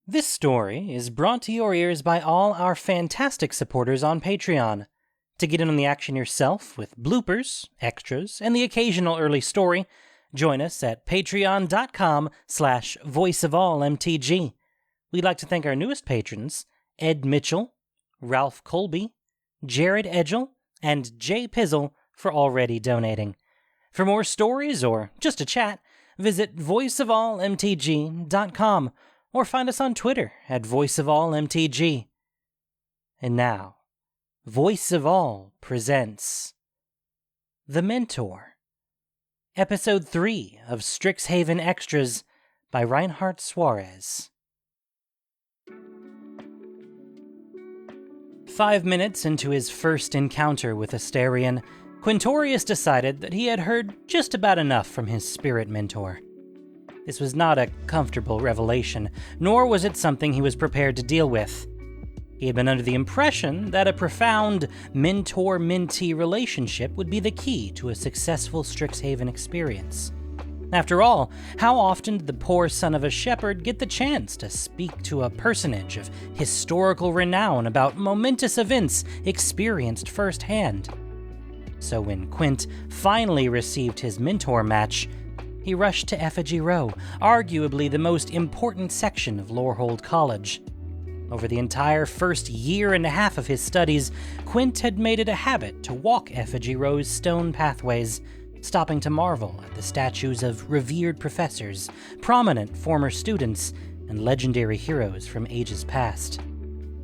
This story is brought to your ears by all our fantastic supporters on Patreon. To get in on the action yourself with bloopers, extras, and the occasional early story, join us at patreon.com/voiceofallmtg. We'd like to thank our newest patrons, Ed Mitchell, Ralph Colby, Jared Edgel, and Jay Pizzle, for already donating. For more stories or just a chat, visit voiceofallmtg.com or find us on Twitter at voiceofallmtg. And now, Voice of All presents The Mentor, Episode 3 of Strixhaven Extras by Reinhard Suarez. 5 minutes into his first encounter with Asterion, Quintorius decided that he had heard just about enough from his spirit mentor. This was not a comfortable revelation, nor was it something he was prepared to deal with. He had been under the impression that a profound mentor-mentee relationship would be the key to a successful Strixhaven experience. After all, how often did the poor son of a shepherd get the chance to speak to a personage of historical renown about momentous events experienced firsthand? So when Quint finally received his mentor match, he rushed to Effigy Row, arguably the most important section of Lorehold College. Over the entire first year and a half of his studies, Quint had made it a habit to walk Effigy Row's stone pathways, stopping to marvel at the statues of revered professors, prominent former students, and legendary heroes from ages past.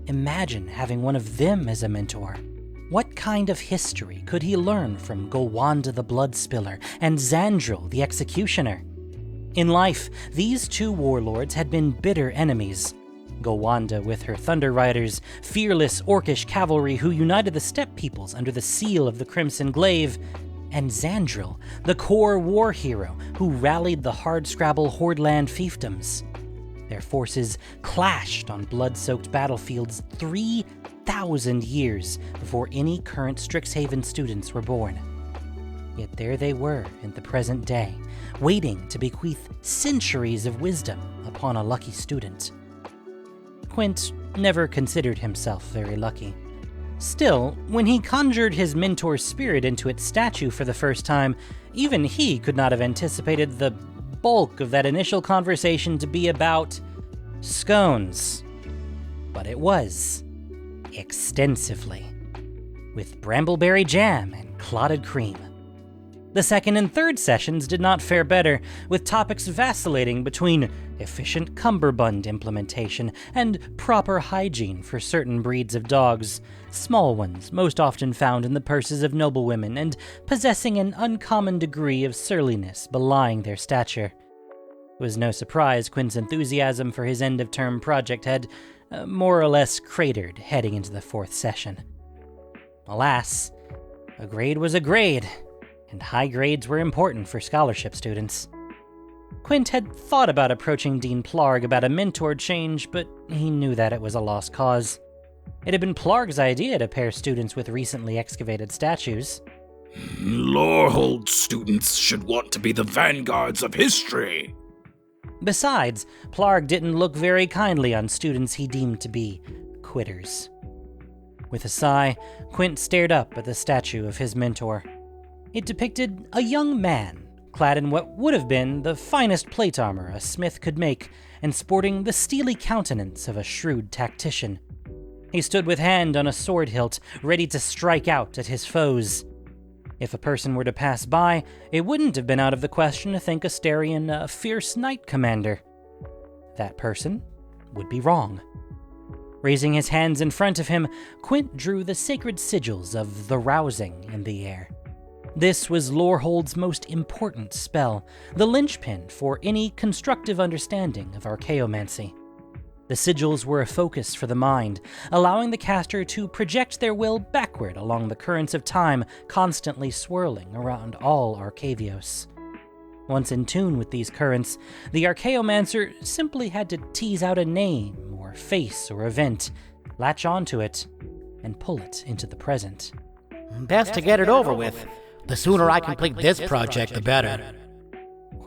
Imagine having one of them as a mentor. What kind of history could he learn from Gowanda the Bloodspiller and Zandril the Executioner? In life, these two warlords had been bitter enemies. Gowanda with her Thunder Riders, fearless orcish cavalry who united the steppe peoples under the seal of the Crimson Glaive, and Zandril, the core war hero who rallied the hardscrabble Hordeland fiefdoms. Their forces clashed on blood-soaked battlefields 3,000 years before any current Strixhaven students were born. Yet there they were in the present day, waiting to bequeath centuries of wisdom upon a lucky student. Quint never considered himself very lucky. Still, when he conjured his mentor's spirit into its statue for the first time, even he could not have anticipated the bulk of that initial conversation to be about scones. But it was, extensively, with brambleberry jam and clotted cream. The second and third sessions did not fare better, with topics vacillating between efficient cummerbund implementation and proper hygiene for certain breeds of dogs, small ones most often found in the purses of noblewomen and possessing an uncommon degree of surliness belying their stature. It was no surprise Quint's enthusiasm for his end-of-term project had more or less cratered heading into the fourth session. Alas, a grade was a grade, and high grades were important for scholarship students. Quint had thought about approaching Dean Plarg about a mentor change, but he knew that it was a lost cause. It had been Plarg's idea to pair students with recently excavated statues. Lorehold students should want to be the vanguards of history. Besides, Plarg didn't look very kindly on students he deemed to be quitters. With a sigh, Quint stared up at the statue of his mentor. It depicted a young man, clad in what would have been the finest plate armor a smith could make, and sporting the steely countenance of a shrewd tactician. He stood with hand on a sword hilt, ready to strike out at his foes. If a person were to pass by, it wouldn't have been out of the question to think Asterion a fierce knight commander. That person would be wrong. Raising his hands in front of him, Quint drew the sacred sigils of the Rousing in the air. This was Lorehold's most important spell, the linchpin for any constructive understanding of archaeomancy. The sigils were a focus for the mind, allowing the caster to project their will backward along the currents of time constantly swirling around all Arcavios. Once in tune with these currents, the archaeomancer simply had to tease out a name or face or event, latch onto it, and pull it into the present. Best to get it over with. The sooner I complete this project, the better.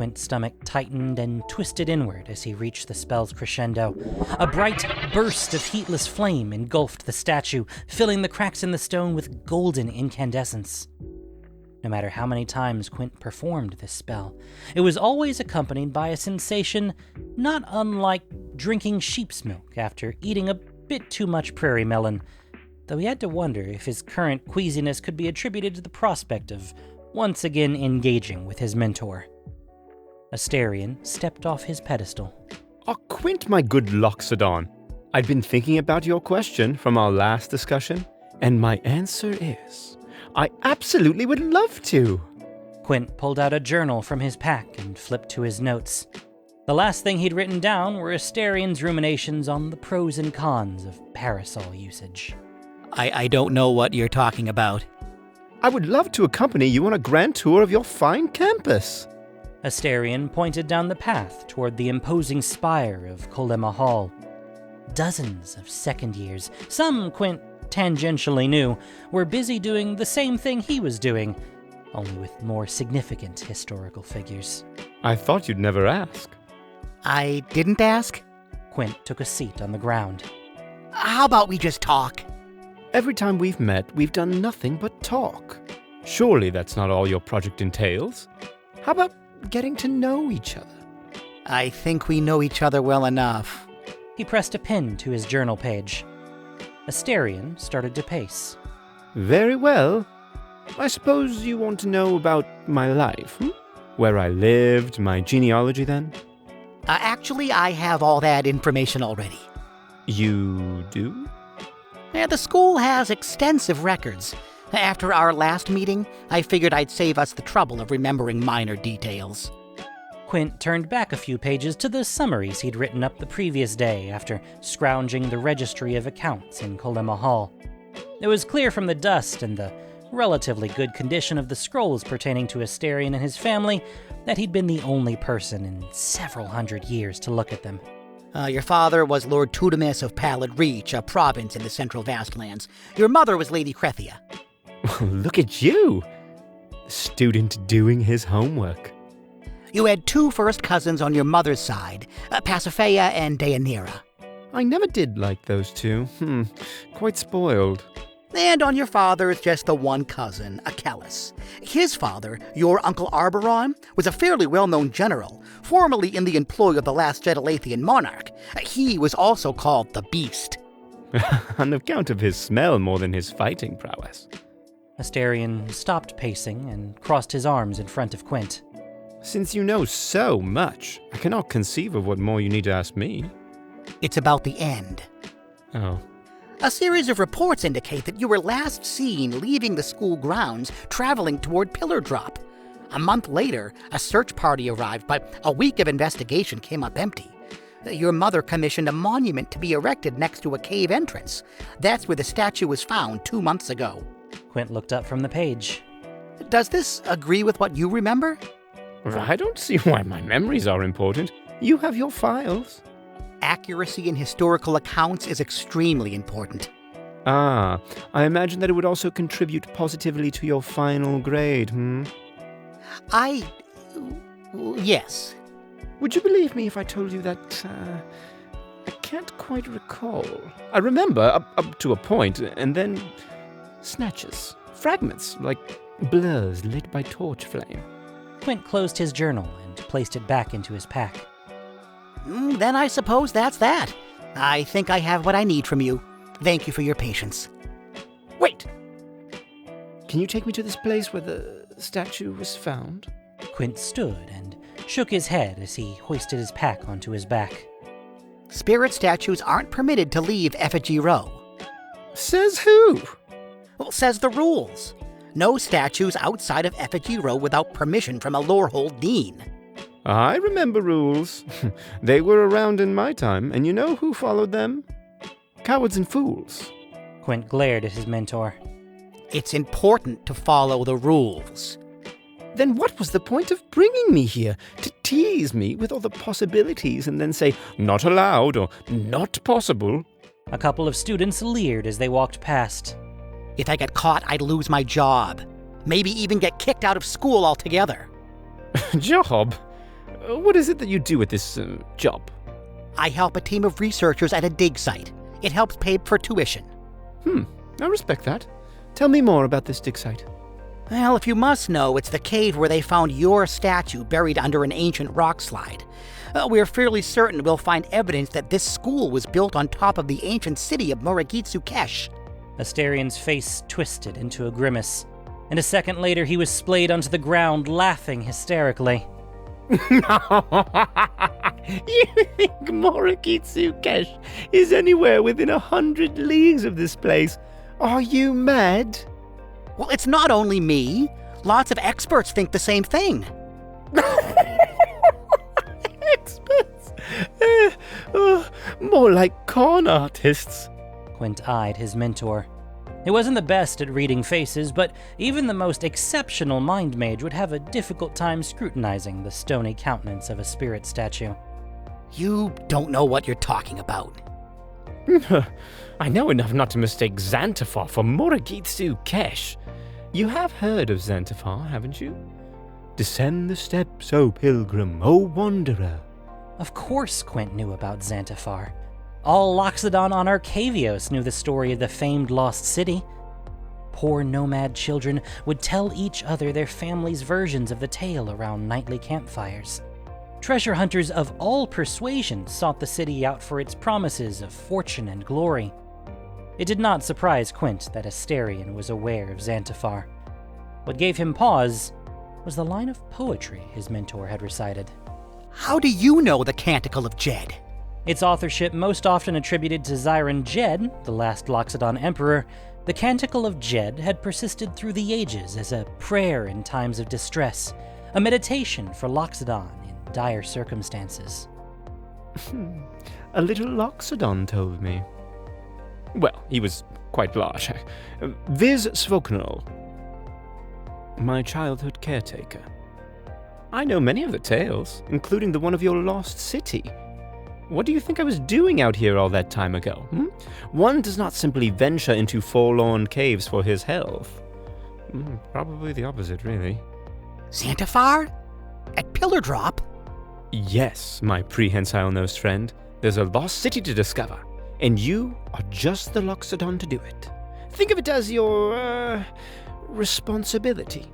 Quint's stomach tightened and twisted inward as he reached the spell's crescendo. A bright burst of heatless flame engulfed the statue, filling the cracks in the stone with golden incandescence. No matter how many times Quint performed this spell, it was always accompanied by a sensation not unlike drinking sheep's milk after eating a bit too much prairie melon, though he had to wonder if his current queasiness could be attributed to the prospect of once again engaging with his mentor. Asterion stepped off his pedestal. Oh, Quint, my good Loxodon. I'd been thinking about your question from our last discussion, and my answer is, I absolutely would love to. Quint pulled out a journal from his pack and flipped to his notes. The last thing he'd written down were Asterion's ruminations on the pros and cons of parasol usage. I don't know what you're talking about. I would love to accompany you on a grand tour of your fine campus. Asterion pointed down the path toward the imposing spire of Colema Hall. Dozens of second years, some Quint tangentially knew, were busy doing the same thing he was doing, only with more significant historical figures. I thought you'd never ask. I didn't ask? Quint took a seat on the ground. How about we just talk? Every time we've met, we've done nothing but talk. Surely that's not all your project entails. How about getting to know each other? I think we know each other well enough. He pressed a pen to his journal page. Asterion started to pace. Very well. I suppose you want to know about my life, Where I lived, my genealogy then? Actually, I have all that information already. You do? The school has extensive records. After our last meeting, I figured I'd save us the trouble of remembering minor details. Quint turned back a few pages to the summaries he'd written up the previous day after scrounging the registry of accounts in Colema Hall. It was clear from the dust and the relatively good condition of the scrolls pertaining to Asterion and his family that he'd been the only person in several hundred years to look at them. Your father was Lord Tudamus of Pallid Reach, a province in the Central Vastlands. Your mother was Lady Crethia. Look at you! The student doing his homework. You had 2 first cousins on your mother's side, Pasiphae and Deianira. I never did like those two. Quite spoiled. And on your father's, just the one cousin, Achilles. His father, your Uncle Arboron, was a fairly well-known general, formerly in the employ of the last Jedalathian monarch. He was also called the Beast. On account of his smell more than his fighting prowess. Asterion stopped pacing and crossed his arms in front of Quint. Since you know so much, I cannot conceive of what more you need to ask me. It's about the end. Oh. A series of reports indicate that you were last seen leaving the school grounds, traveling toward Pillar Drop. A month later, a search party arrived, but a week of investigation came up empty. Your mother commissioned a monument to be erected next to a cave entrance. That's where the statue was found 2 months ago. Quint looked up from the page. Does this agree with what you remember? I don't see why my memories are important. You have your files. Accuracy in historical accounts is extremely important. Ah, I imagine that it would also contribute positively to your final grade, Yes. Would you believe me if I told you that, I can't quite recall. I remember up to a point, and then snatches, fragments, like blurs lit by torch flame. Quint closed his journal and placed it back into his pack. Then I suppose that's that. I think I have what I need from you. Thank you for your patience. Wait! Can you take me to this place where the statue was found? Quint stood and shook his head as he hoisted his pack onto his back. Spirit statues aren't permitted to leave Effigy Row. Says who? Well, says the rules. No statues outside of Effigy Row without permission from a Lorehold dean. I remember rules. They were around in my time, and you know who followed them? Cowards and fools. Quint glared at his mentor. It's important to follow the rules. Then what was the point of bringing me here? To tease me with all the possibilities and then say, not allowed or not possible? A couple of students leered as they walked past. If I get caught, I'd lose my job. Maybe even get kicked out of school altogether. Job? what is it that you do at this job? I help a team of researchers at a dig site. It helps pay for tuition. I respect that. Tell me more about this dig site. Well, if you must know, it's the cave where they found your statue buried under an ancient rock slide. We're fairly certain we'll find evidence that this school was built on top of the ancient city of Moragitsu-Kesh. Asterian's face twisted into a grimace, and a second later he was splayed onto the ground, laughing hysterically. You think Moragitsu-Kesh is anywhere within 100 leagues of this place? Are you mad? Well, it's not only me. Lots of experts think the same thing. Experts? More like con artists. Quint eyed his mentor. He wasn't the best at reading faces, but even the most exceptional mind mage would have a difficult time scrutinizing the stony countenance of a spirit statue. You don't know what you're talking about. I know enough not to mistake Xantifer for Moragitsu-Kesh. You have heard of Xantifer, haven't you? Descend the steps, O pilgrim, O wanderer. Of course Quint knew about Xantifer. All Loxodon on Arcavios knew the story of the famed lost city. Poor nomad children would tell each other their families' versions of the tale around nightly campfires. Treasure hunters of all persuasions sought the city out for its promises of fortune and glory. It did not surprise Quint that Asterian was aware of Xantifer. What gave him pause was the line of poetry his mentor had recited. How do you know the Canticle of Jed? Its authorship most often attributed to Xiron Jed, the last Loxodon emperor, the Canticle of Jed had persisted through the ages as a prayer in times of distress, a meditation for Loxodon in dire circumstances. A little Loxodon told me. Well, he was quite large. Viz Svoknol, my childhood caretaker. I know many of the tales, including the one of your lost city. What do you think I was doing out here all that time ago? One does not simply venture into forlorn caves for his health. Probably the opposite, really. Xantifer? At Pillar Drop? Yes, my prehensile-nosed friend. There's a lost city to discover, and you are just the Loxodon to do it. Think of it as your, responsibility.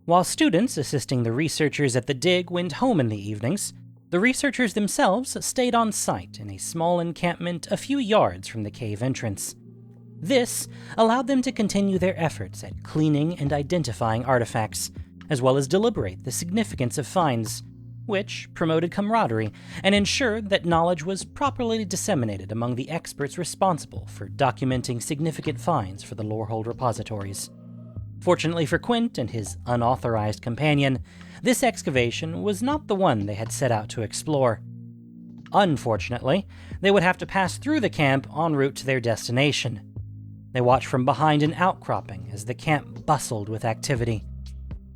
While students assisting the researchers at the dig went home in the evenings, the researchers themselves stayed on site in a small encampment a few yards from the cave entrance. This allowed them to continue their efforts at cleaning and identifying artifacts, as well as deliberate the significance of finds, which promoted camaraderie and ensured that knowledge was properly disseminated among the experts responsible for documenting significant finds for the Lorehold repositories. Fortunately for Quint and his unauthorized companion, this excavation was not the one they had set out to explore. Unfortunately, they would have to pass through the camp en route to their destination. They watched from behind an outcropping as the camp bustled with activity.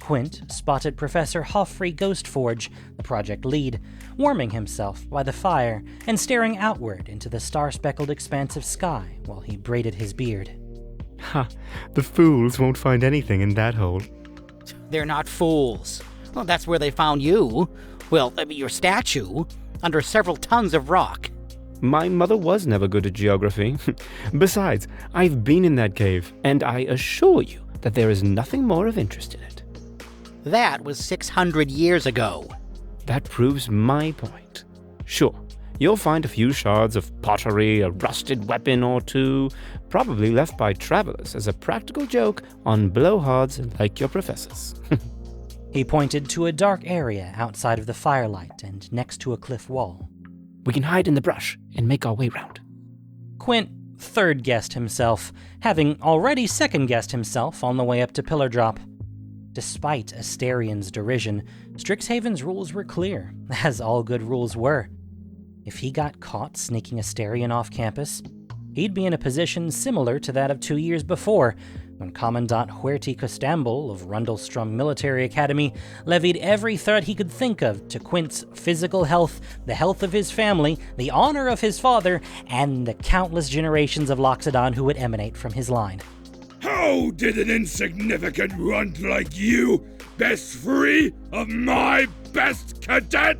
Quint spotted Professor Hoffrey Ghostforge, the project lead, warming himself by the fire and staring outward into the star-speckled expanse of sky while he braided his beard. Ha! The fools won't find anything in that hole. They're not fools. Well, that's where they found you. Well, your statue, under several tons of rock. My mother was never good at geography. Besides, I've been in that cave, and I assure you that there is nothing more of interest in it. That was 600 years ago. That proves my point. Sure, you'll find a few shards of pottery, a rusted weapon or two, probably left by travelers as a practical joke on blowhards like your professors. He pointed to a dark area outside of the firelight and next to a cliff wall. We can hide in the brush and make our way round. Quint third-guessed himself, having already second-guessed himself on the way up to Pillar Drop. Despite Asterian's derision, Strixhaven's rules were clear, as all good rules were. If he got caught sneaking Asterian off campus, he'd be in a position similar to that of 2 years before, when Commandant Huerti Costamble of Rundlestrom Military Academy levied every threat he could think of to Quint's physical health, the health of his family, the honor of his father, and the countless generations of Loxodon who would emanate from his line. How did an insignificant runt like you best free of my best cadet?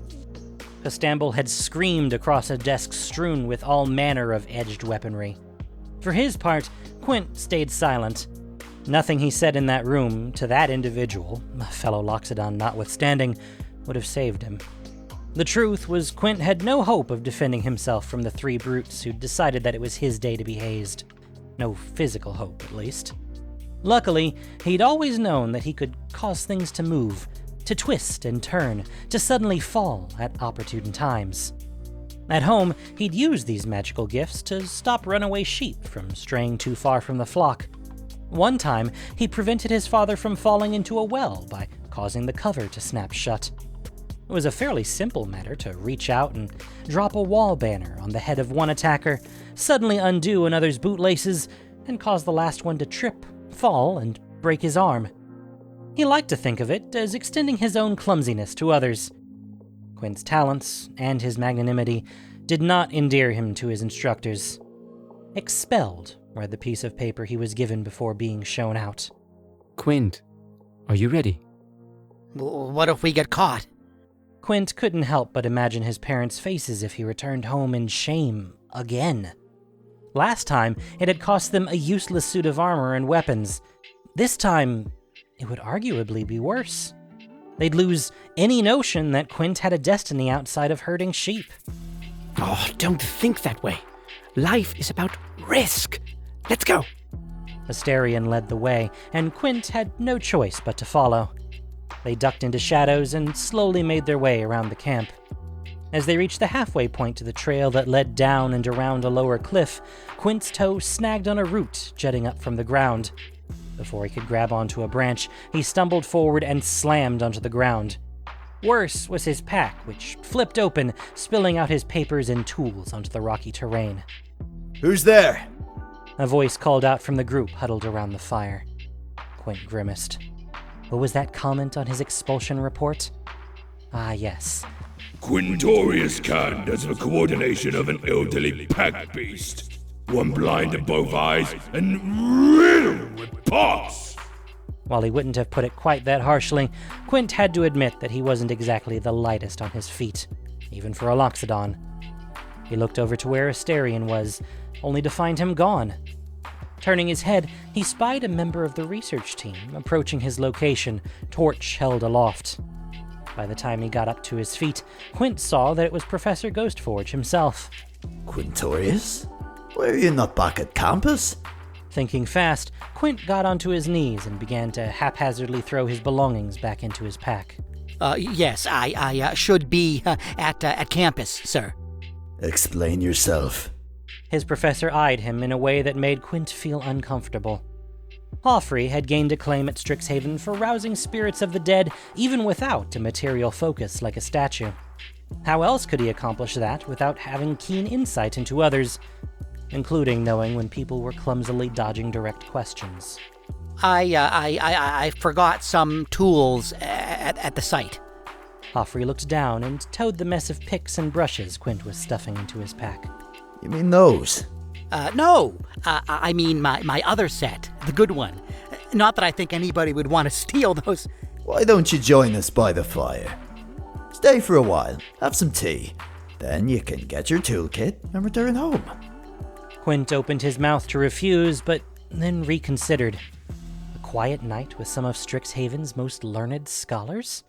Costamble had screamed across a desk strewn with all manner of edged weaponry. For his part, Quint stayed silent. Nothing he said in that room to that individual, a fellow Loxodon notwithstanding, would have saved him. The truth was Quint had no hope of defending himself from the three brutes who'd decided that it was his day to be hazed. No physical hope, at least. Luckily, he'd always known that he could cause things to move, to twist and turn, to suddenly fall at opportune times. At home, he'd used these magical gifts to stop runaway sheep from straying too far from the flock. One time, he prevented his father from falling into a well by causing the cover to snap shut. It was a fairly simple matter to reach out and drop a wall banner on the head of one attacker, suddenly undo another's bootlaces, and cause the last one to trip, fall, and break his arm. He liked to think of it as extending his own clumsiness to others. Quint's talents and his magnanimity did not endear him to his instructors. Expelled read the piece of paper he was given before being shown out. Quint, are you ready? What if we get caught? Quint couldn't help but imagine his parents' faces if he returned home in shame again. Last time, it had cost them a useless suit of armor and weapons. This time, it would arguably be worse. They'd lose any notion that Quint had a destiny outside of herding sheep. Oh, don't think that way. Life is about risk. Let's go. Asterion led the way, and Quint had no choice but to follow. They ducked into shadows and slowly made their way around the camp. As they reached the halfway point to the trail that led down and around a lower cliff, Quint's toe snagged on a root jutting up from the ground. Before he could grab onto a branch, he stumbled forward and slammed onto the ground. Worse was his pack, which flipped open, spilling out his papers and tools onto the rocky terrain. Who's there? A voice called out from the group huddled around the fire. Quint grimaced. What was that comment on his expulsion report? Ah, yes. Quintorius canned as a coordination of an elderly pack beast. One blind of both eyes and riddled with parts. While he wouldn't have put it quite that harshly, Quint had to admit that he wasn't exactly the lightest on his feet, even for a Loxodon. He looked over to where Asterion was, only to find him gone. Turning his head, he spied a member of the research team approaching his location, torch held aloft. By the time he got up to his feet, Quint saw that it was Professor Ghostforge himself. Quintorius? Why are you not back at campus? Thinking fast, Quint got onto his knees and began to haphazardly throw his belongings back into his pack. Yes, I should be at campus, sir. Explain yourself. His professor eyed him in a way that made Quint feel uncomfortable. Hoffrey had gained acclaim at Strixhaven for rousing spirits of the dead even without a material focus like a statue. How else could he accomplish that without having keen insight into others, including knowing when people were clumsily dodging direct questions? I forgot some tools at the site. Hoffrey looked down and towed the mess of picks and brushes Quint was stuffing into his pack. You mean those? No. I mean my other set, the good one. Not that I think anybody would want to steal those. Why don't you join us by the fire? Stay for a while, have some tea. Then you can get your toolkit and return home. Quint opened his mouth to refuse, but then reconsidered. A quiet night with some of Strixhaven's most learned scholars?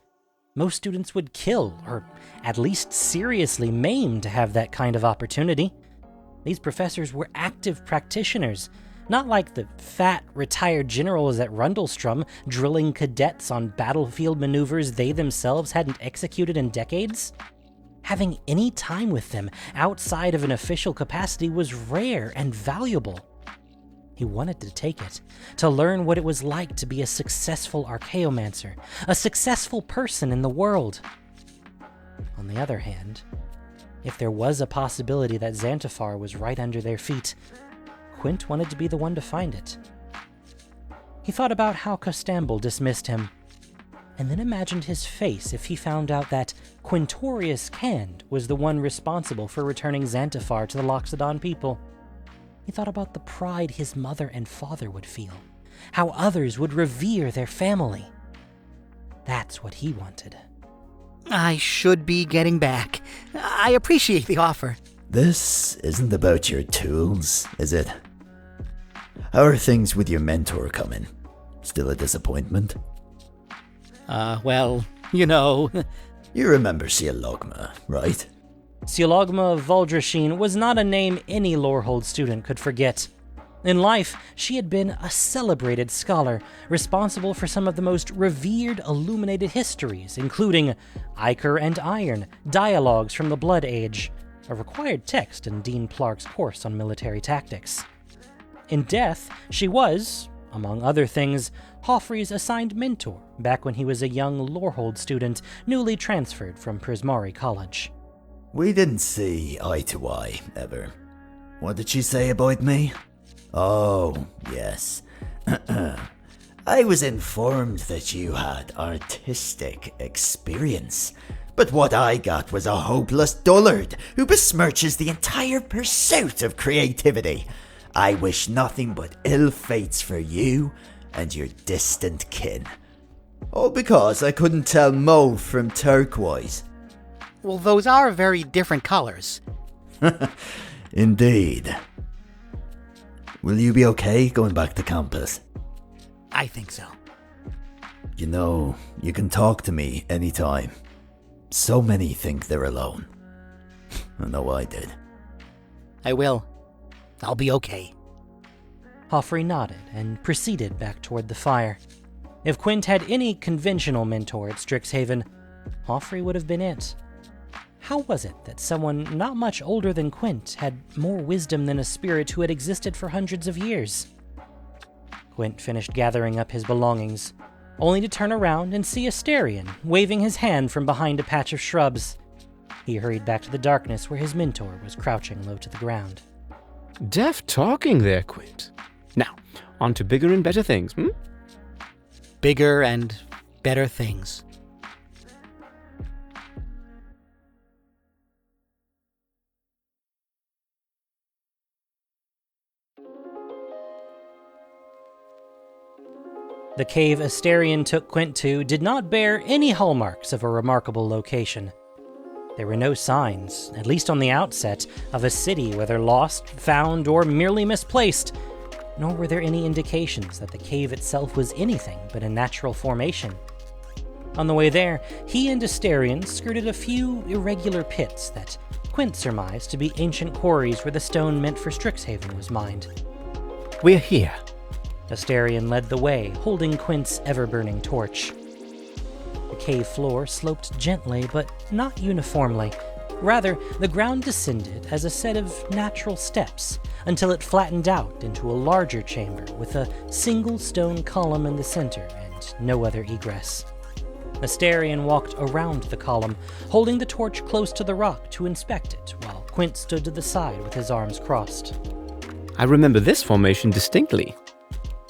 Most students would kill, or at least seriously maim, to have that kind of opportunity. These professors were active practitioners, not like the fat, retired generals at Rundlestrom drilling cadets on battlefield maneuvers they themselves hadn't executed in decades. Having any time with them outside of an official capacity was rare and valuable. He wanted to take it, to learn what it was like to be a successful archaeomancer, a successful person in the world. On the other hand, if there was a possibility that Xantiphar was right under their feet, Quint wanted to be the one to find it. He thought about how Costamble dismissed him, and then imagined his face if he found out that Quintorius Cand was the one responsible for returning Xantiphar to the Loxodon people. He thought about the pride his mother and father would feel, how others would revere their family. That's what he wanted. I should be getting back. I appreciate the offer. This isn't about your tools, is it? How are things with your mentor coming? Still a disappointment? Well, you know... You remember Sialogma, right? Sialogma of Valdrasheen was not a name any Lorehold student could forget. In life, she had been a celebrated scholar, responsible for some of the most revered illuminated histories, including Ichor and Iron, Dialogues from the Blood Age, a required text in Dean Plark's course on military tactics. In death, she was, among other things, Hoffrey's assigned mentor back when he was a young Lorehold student newly transferred from Prismari College. We didn't see eye to eye, ever. What did she say about me? Oh, yes. I was informed that you had artistic experience, but what I got was a hopeless dullard who besmirches the entire pursuit of creativity. I wish nothing but ill fates for you and your distant kin. All because I couldn't tell mauve from turquoise. Well, those are very different colors. Indeed. Will you be okay going back to campus? I think so. You know, you can talk to me anytime. So many think they're alone. I know I did. I will. I'll be okay. Hoffrey nodded and proceeded back toward the fire. If Quint had any conventional mentor at Strixhaven, Hoffrey would have been it. How was it that someone not much older than Quint had more wisdom than a spirit who had existed for hundreds of years? Quint finished gathering up his belongings, only to turn around and see Asterion waving his hand from behind a patch of shrubs. He hurried back to the darkness where his mentor was crouching low to the ground. Deft talking there, Quint. Now, on to bigger and better things, Bigger and better things. The cave Asterion took Quint to did not bear any hallmarks of a remarkable location. There were no signs, at least on the outset, of a city, whether lost, found, or merely misplaced, nor were there any indications that the cave itself was anything but a natural formation. On the way there, he and Asterion skirted a few irregular pits that Quint surmised to be ancient quarries where the stone meant for Strixhaven was mined. We're here. Asterion led the way, holding Quint's ever-burning torch. The cave floor sloped gently, but not uniformly. Rather, the ground descended as a set of natural steps, until it flattened out into a larger chamber with a single stone column in the center and no other egress. Asterion walked around the column, holding the torch close to the rock to inspect it, while Quint stood to the side with his arms crossed. I remember this formation distinctly.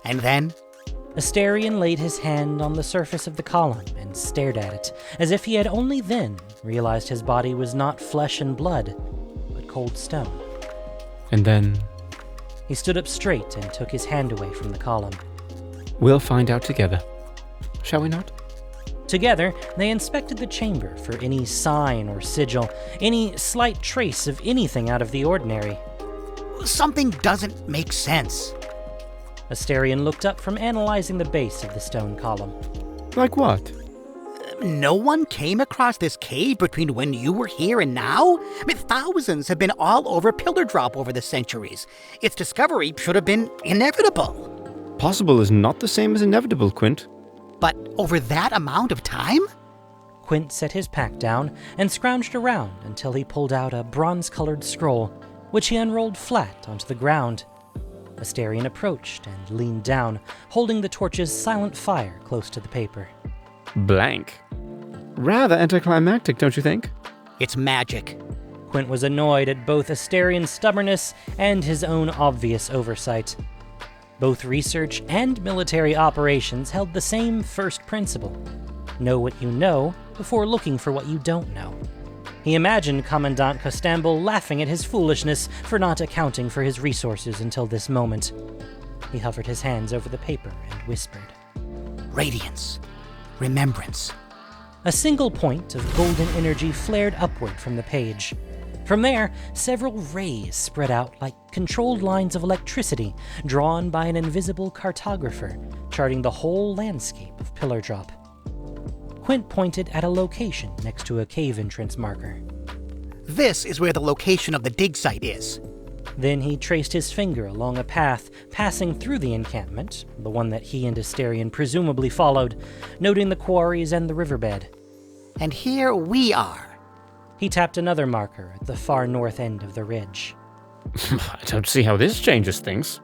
And then? Asterion laid his hand on the surface of the column and stared at it, as if he had only then realized his body was not flesh and blood, but cold stone. And then... He stood up straight and took his hand away from the column. We'll find out together. Shall we not? Together, they inspected the chamber for any sign or sigil, any slight trace of anything out of the ordinary. Something doesn't make sense. Asterion looked up from analyzing the base of the stone column. Like what? No one came across this cave between when you were here and now? Thousands have been all over Pillar Drop over the centuries. Its discovery should have been inevitable. Possible is not the same as inevitable, Quint. But over that amount of time? Quint set his pack down and scrounged around until he pulled out a bronze-colored scroll, which he unrolled flat onto the ground. Asterion approached and leaned down, holding the torch's silent fire close to the paper. Blank. Rather anticlimactic, don't you think? It's magic. Quint was annoyed at both Asterion's stubbornness and his own obvious oversight. Both research and military operations held the same first principle: know what you know before looking for what you don't know. He imagined Commandant Costamble laughing at his foolishness for not accounting for his resources until this moment. He hovered his hands over the paper and whispered, Radiance. Remembrance. A single point of golden energy flared upward from the page. From there, several rays spread out like controlled lines of electricity drawn by an invisible cartographer, charting the whole landscape of Pillar Drop. Quint pointed at a location next to a cave entrance marker. This is where the location of the dig site is. Then he traced his finger along a path passing through the encampment, the one that he and Asterion presumably followed, noting the quarries and the riverbed. And here we are. He tapped another marker at the far north end of the ridge. I don't see how this changes things.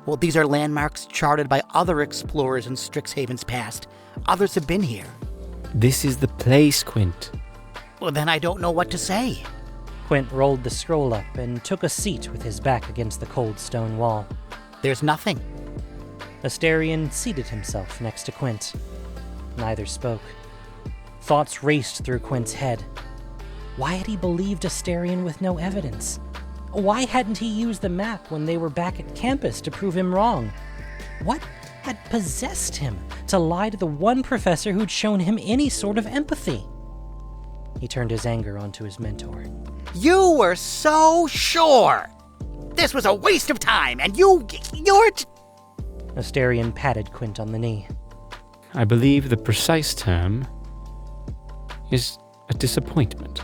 Well, these are landmarks charted by other explorers in Strixhaven's past. Others have been here. This is the place, Quint. Well, then I don't know what to say. Quint rolled the scroll up and took a seat with his back against the cold stone wall. There's nothing. Asterion seated himself next to Quint. Neither spoke. Thoughts raced through Quint's head. Why had he believed Asterion with no evidence? Why hadn't he used the map when they were back at campus to prove him wrong? What had possessed him to lie to the one professor who'd shown him any sort of empathy? He turned his anger onto his mentor. You were so sure! This was a waste of time, and you're... Asterion patted Quint on the knee. I believe the precise term is a disappointment.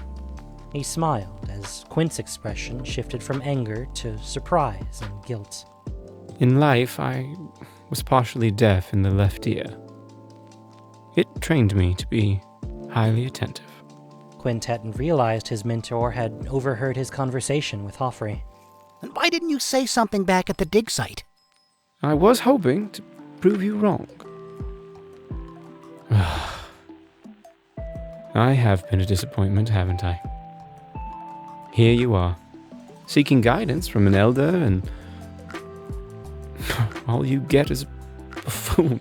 He smiled as Quint's expression shifted from anger to surprise and guilt. In life, I was partially deaf in the left ear. It trained me to be highly attentive. Quint hadn't realized his mentor had overheard his conversation with Hoffrey. And why didn't you say something back at the dig site? I was hoping to prove you wrong. I have been a disappointment, haven't I? Here you are, seeking guidance from an elder, and all you get is a buffoon,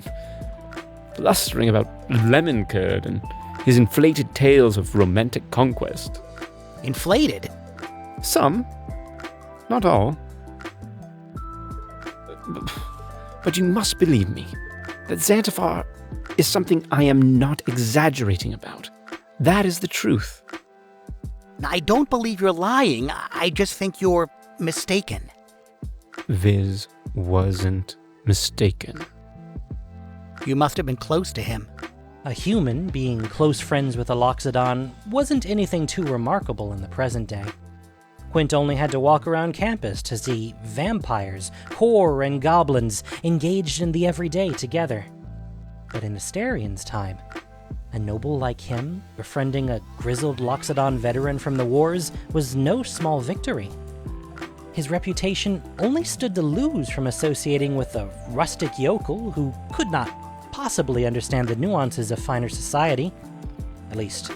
blustering about lemon curd and his inflated tales of romantic conquest. Inflated? Some, not all. But you must believe me, that Xantifer is something I am not exaggerating about. That is the truth. I don't believe you're lying. I just think you're mistaken. Viz wasn't mistaken. You must have been close to him. A human being close friends with a Loxodon wasn't anything too remarkable in the present day. Quint only had to walk around campus to see vampires, horror, and goblins engaged in the everyday together. But in Asterion's time, a noble like him befriending a grizzled Loxodon veteran from the wars was no small victory. His reputation only stood to lose from associating with a rustic yokel who could not possibly understand the nuances of finer society. At least,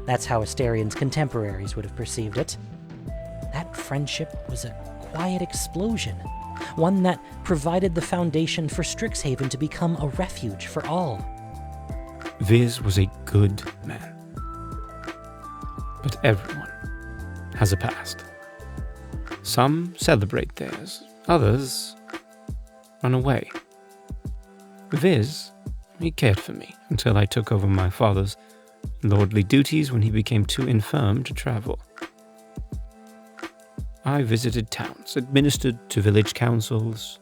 that's how Asterion's contemporaries would have perceived it. That friendship was a quiet explosion, one that provided the foundation for Strixhaven to become a refuge for all. Viz was a good man. But everyone has a past. Some celebrate theirs, others run away. Viz, he cared for me until I took over my father's lordly duties when he became too infirm to travel. I visited towns, administered to village councils,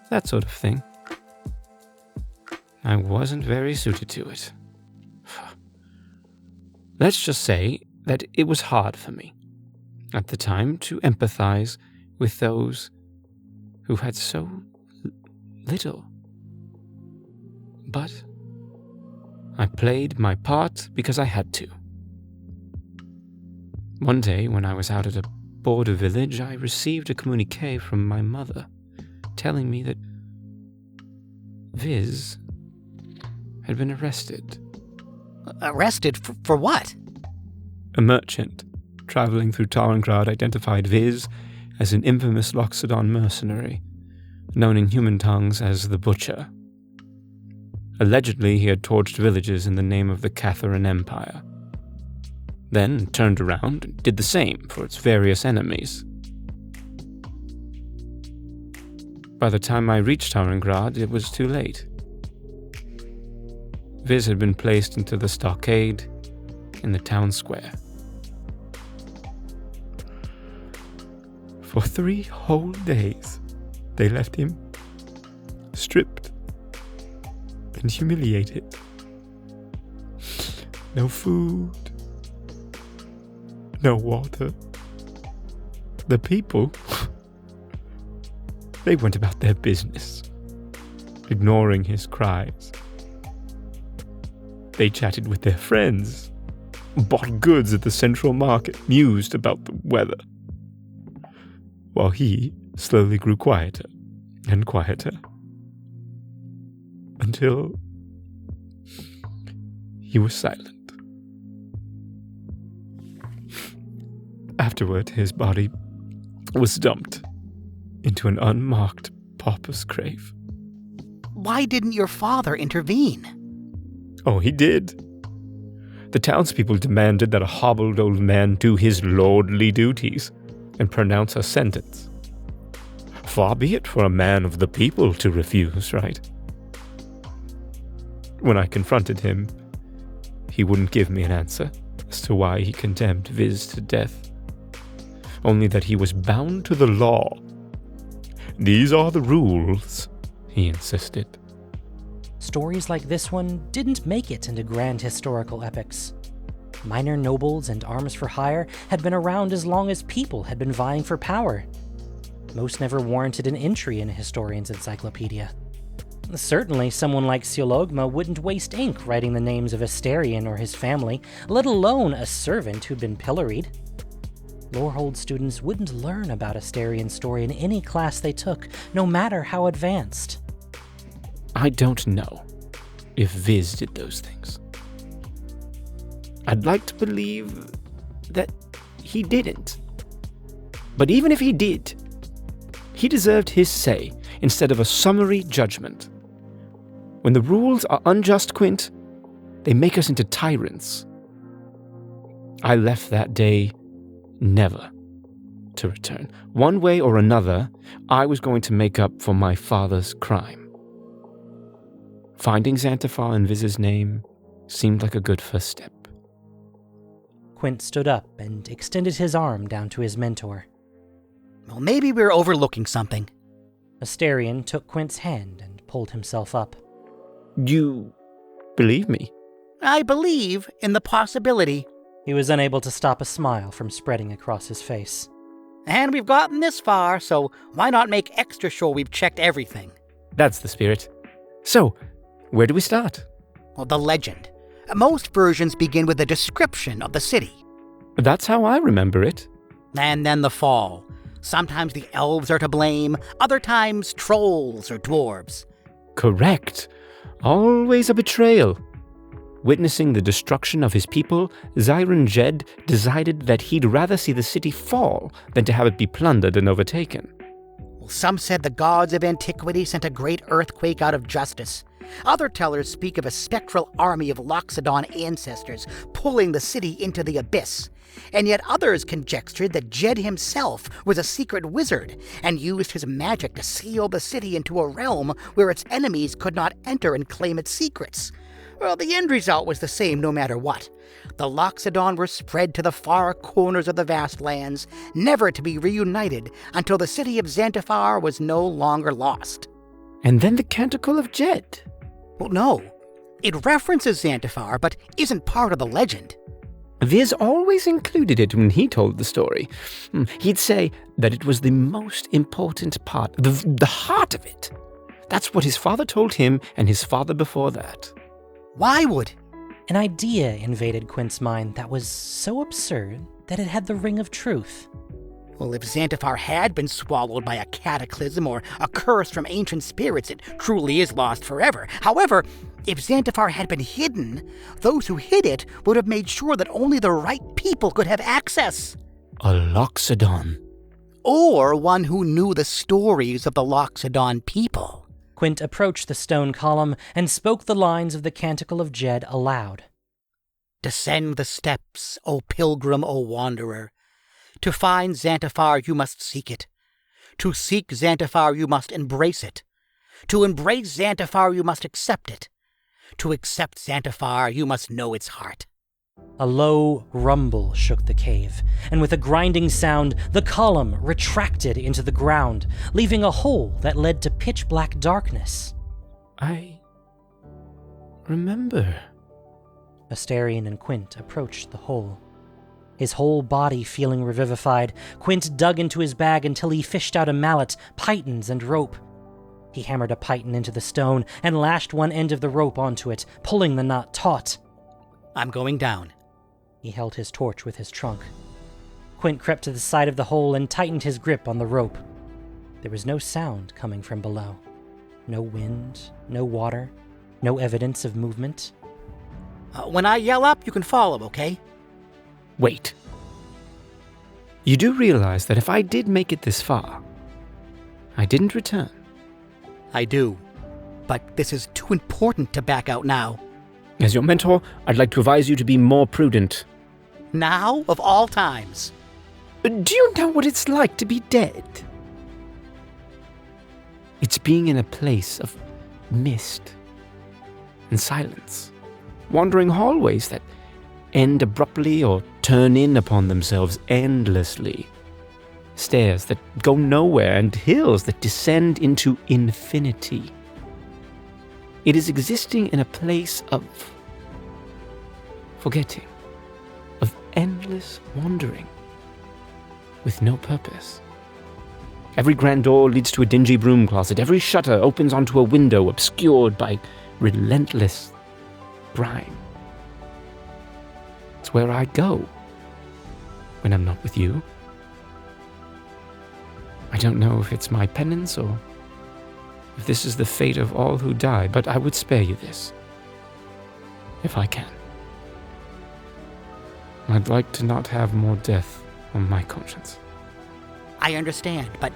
that sort of thing. I wasn't very suited to it. Let's just say that it was hard for me, at the time, to empathize with those who had so little. But I played my part because I had to. One day, when I was out at a border village, I received a communique from my mother, telling me that Viz had been arrested. Arrested for what? A merchant traveling through Tarngrad identified Viz as an infamous Loxodon mercenary known in human tongues as the Butcher. Allegedly, he had torched villages in the name of the Catharan Empire. Then turned around and did the same for its various enemies. By the time I reached Tarangrad, it was too late. Viz had been placed into the stockade in the town square. For 3 whole days, they left him stripped and humiliated. No food, no water. The people, they went about their business, ignoring his cries. They chatted with their friends, bought goods at the central market, mused about the weather, while he slowly grew quieter and quieter, until he was silent. Afterward, his body was dumped into an unmarked pauper's grave. Why didn't your father intervene? Oh, he did. The townspeople demanded that a hobbled old man do his lordly duties and pronounce a sentence. Far be it for a man of the people to refuse, right? When I confronted him, he wouldn't give me an answer as to why he condemned Viz to death. Only that he was bound to the law. These are the rules, he insisted. Stories like this one didn't make it into grand historical epics. Minor nobles and arms for hire had been around as long as people had been vying for power. Most never warranted an entry in a historian's encyclopedia. Certainly, someone like Siologma wouldn't waste ink writing the names of Asterion or his family, let alone a servant who'd been pilloried. Lorehold students wouldn't learn about Asterion's story in any class they took, no matter how advanced. I don't know if Viz did those things. I'd like to believe that he didn't. But even if he did, he deserved his say instead of a summary judgment. When the rules are unjust, Quint, they make us into tyrants. I left that day never to return. One way or another, I was going to make up for my father's crime. Finding Xanthophyr in Viz's name seemed like a good first step. Quint stood up and extended his arm down to his mentor. Well, maybe we're overlooking something. Asterion took Quint's hand and pulled himself up. You believe me? I believe in the possibility. He was unable to stop a smile from spreading across his face. And we've gotten this far, so why not make extra sure we've checked everything? That's the spirit. So, where do we start? Well, the legend. Most versions begin with a description of the city. That's how I remember it. And then the fall. Sometimes the elves are to blame, other times trolls or dwarves. Correct. Always a betrayal. Witnessing the destruction of his people, Zyron Jed decided that he'd rather see the city fall than to have it be plundered and overtaken. Well, some said the gods of antiquity sent a great earthquake out of justice. Other tellers speak of a spectral army of Loxodon ancestors pulling the city into the abyss. And yet others conjectured that Jed himself was a secret wizard and used his magic to seal the city into a realm where its enemies could not enter and claim its secrets. Well, the end result was the same no matter what. The Loxodon were spread to the far corners of the vast lands, never to be reunited until the city of Xanthophyr was no longer lost. And then the Canticle of Jed. Well, no. It references Xanthophyr, but isn't part of the legend. Viz always included it when he told the story. He'd say that it was the most important part, the heart of it. That's what his father told him and his father before that. Why would? An idea invaded Quint's mind that was so absurd that it had the ring of truth. Well, if Xanthophyr had been swallowed by a cataclysm or a curse from ancient spirits, it truly is lost forever. However, if Xanthophyr had been hidden, those who hid it would have made sure that only the right people could have access. A Loxodon. or one who knew the stories of the Loxodon people. Quint approached the stone column and spoke the lines of the Canticle of Jed aloud. Descend the steps, O pilgrim, O wanderer. To find Xantiphar you must seek it. To seek Xantiphar you must embrace it. To embrace Xantiphar you must accept it. To accept Xantiphar you must know its heart. A low rumble shook the cave, and with a grinding sound, the column retracted into the ground, leaving a hole that led to pitch-black darkness. I remember. Astarion and Quint approached the hole. His whole body feeling revivified, Quint dug into his bag until he fished out a mallet, pythons, and rope. He hammered a python into the stone and lashed one end of the rope onto it, pulling the knot taut. I'm going down. He held his torch with his trunk. Quint crept to the side of the hole and tightened his grip on the rope. There was no sound coming from below. No wind, no water, no evidence of movement. When I yell up, you can follow, okay? Wait. You do realize that if I did make it this far, I didn't return? I do. But this is too important to back out now. As your mentor, I'd like to advise you to be more prudent. Now, of all times. Do you know what it's like to be dead? It's being in a place of mist and silence, wandering hallways that end abruptly or turn in upon themselves endlessly, stairs that go nowhere and hills that descend into infinity. It is existing in a place of forgetting, of endless wandering, with no purpose. Every grand door leads to a dingy broom closet. Every shutter opens onto a window obscured by relentless grime. It's where I go when I'm not with you. I don't know if it's my penance or if this is the fate of all who die, but I would spare you this, if I can. I'd like to not have more death on my conscience. I understand, but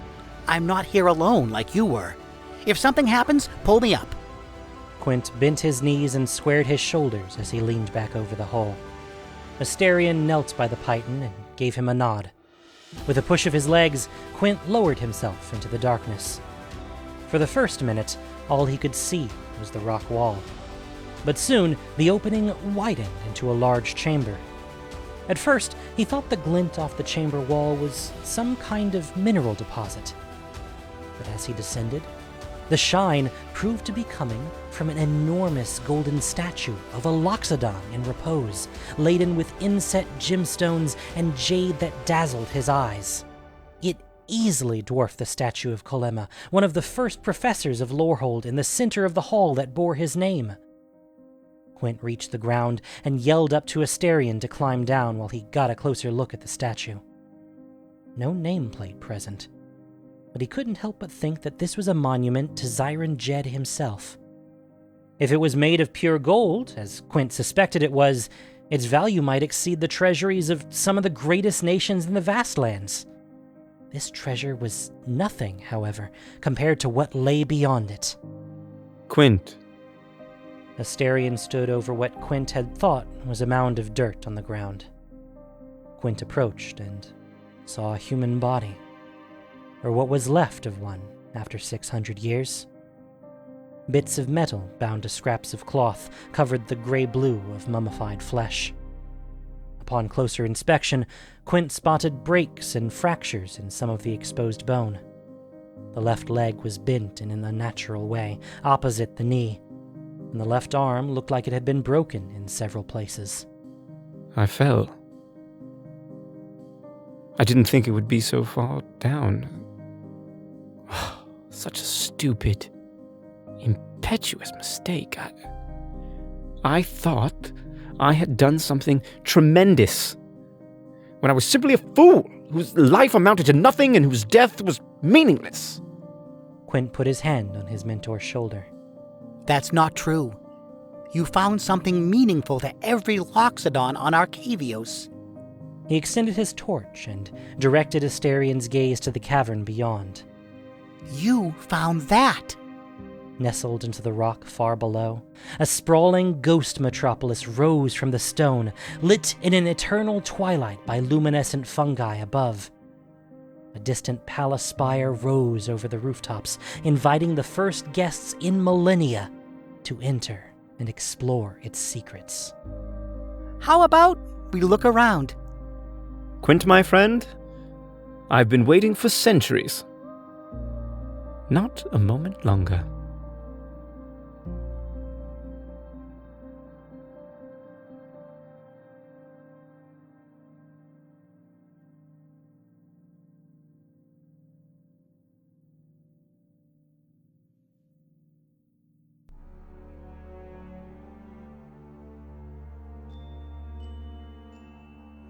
I'm not here alone like you were. If something happens, pull me up. Quint bent his knees and squared his shoulders as he leaned back over the hole. Astarion knelt by the python and gave him a nod. With a push of his legs, Quint lowered himself into the darkness. For the first minute, all he could see was the rock wall. But soon, the opening widened into a large chamber. At first, he thought the glint off the chamber wall was some kind of mineral deposit. But as he descended, the shine proved to be coming from an enormous golden statue of a Loxodon in repose, laden with inset gemstones and jade that dazzled his eyes. It easily dwarfed the statue of Kolema, one of the first professors of Lorehold in the center of the hall that bore his name. Quint reached the ground and yelled up to Astarion to climb down while he got a closer look at the statue. No nameplate present, but he couldn't help but think that this was a monument to Zyron Jed himself. If it was made of pure gold, as Quint suspected it was, its value might exceed the treasuries of some of the greatest nations in the Vastlands. This treasure was nothing, however, compared to what lay beyond it. Quint. Astarion stood over what Quint had thought was a mound of dirt on the ground. Quint approached and saw a human body, or what was left of one after 600 years. Bits of metal bound to scraps of cloth covered the gray-blue of mummified flesh. Upon closer inspection, Quint spotted breaks and fractures in some of the exposed bone. The left leg was bent in an unnatural way, opposite the knee, and the left arm looked like it had been broken in several places. I fell. I didn't think it would be so far down. Such a stupid, impetuous mistake. I thought I had done something tremendous, when I was simply a fool whose life amounted to nothing and whose death was meaningless. Quint put his hand on his mentor's shoulder. That's not true. You found something meaningful to every Loxodon on Arcavios. He extended his torch and directed Asterian's gaze to the cavern beyond. You found that! Nestled into the rock far below, a sprawling ghost metropolis rose from the stone, lit in an eternal twilight by luminescent fungi above. A distant palace spire rose over the rooftops, inviting the first guests in millennia to enter and explore its secrets. How about we look around? Quint, my friend, I've been waiting for centuries. Not a moment longer.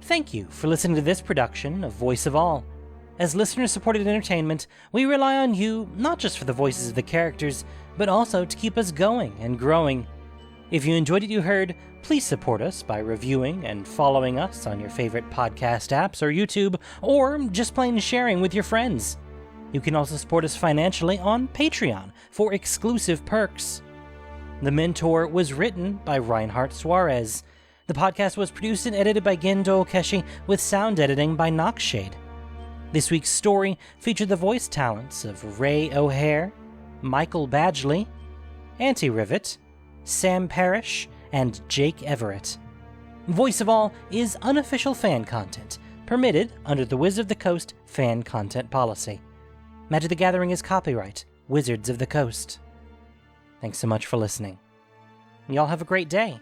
Thank you for listening to this production of Voice of All. As listener-supported entertainment, we rely on you not just for the voices of the characters, but also to keep us going and growing. If you enjoyed what you heard, please support us by reviewing and following us on your favorite podcast apps or YouTube, or just plain sharing with your friends. You can also support us financially on Patreon for exclusive perks. The Mentor was written by Reinhardt Suarez. The podcast was produced and edited by Gendo Okeshi, with sound editing by Noxshade. This week's story featured the voice talents of Ray O'Hare, Michael Badgley, Auntie Rivet, Sam Parrish, and Jake Everett. Voice of All is unofficial fan content, permitted under the Wizards of the Coast fan content policy. Magic the Gathering is copyright Wizards of the Coast. Thanks so much for listening. Y'all have a great day.